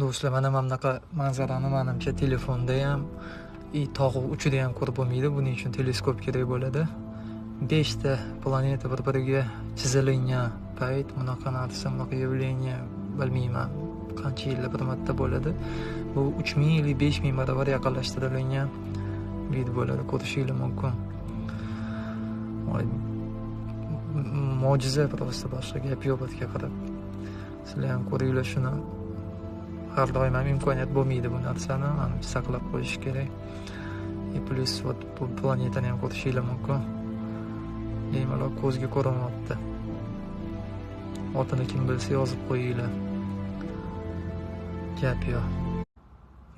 Do'stlar, mana bunaqa manzarani menimcha telefonda ham, tog' uchida ham ko'rib bo'lmaydi. Buning uchun teleskop kerak bo'ladi. 5 ta planeta bir-biriga chizilingan payt bunaqa narsa, bunaqa явление bilmayman qancha yilda bir marta bo'ladi. Bu 3000 yil, 5000 barobar yaqinlashtirilgan vid bo'ladi, ko'rishingiz mumkin. Mo'jiza, просто boshqa gap yo'q bizga qarab. Sizlar ham ko'ringlar shuni. Har doim ham imkoniyat bo'lmaydi bu narsani saqlab qo'yish kerak. Plus bu planetani ham ko'rishingiz mumkin. Bemalol ko'zga ko'rinyapti. Otini kim bilsa yozib qo'yinglar. Gap yo'q.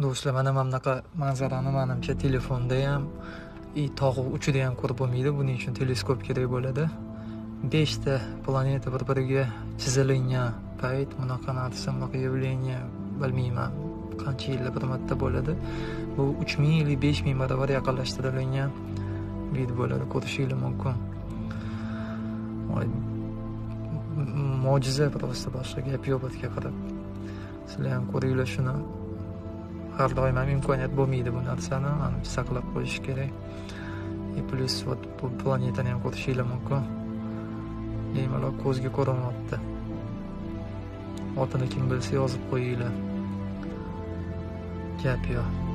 Do'stlar, mana bunaqa manzarani menimcha telefonda ham, tog' uchida ham ko'rib bo'lmaydi. Buning uchun teleskop kerak bo'ladi. 5 ta planeta bir-biriga chizilingan payt bunaqa narsa, bunaqa явление bilmayman qancha yilda bir marta bo'ladi. Bu 3000 yil, 5000 barobar yaqinlashtirilgan vid bo'ladi, ko'rishingiz mumkin. Mo'jiza, просто boshqa gap yo'q bizga qarab. Sizlar ham ko'ringlar shuni. Har doim ham imkoniyat bo'lmaydi bu narsani saqlab qo'yish kerak. Plus bu planetani ham ko'rishingiz mumkin. Bemalol ko'zga ko'rinyapti. Otini kim bilsa yozib qo'yinglar. Gap yo'q.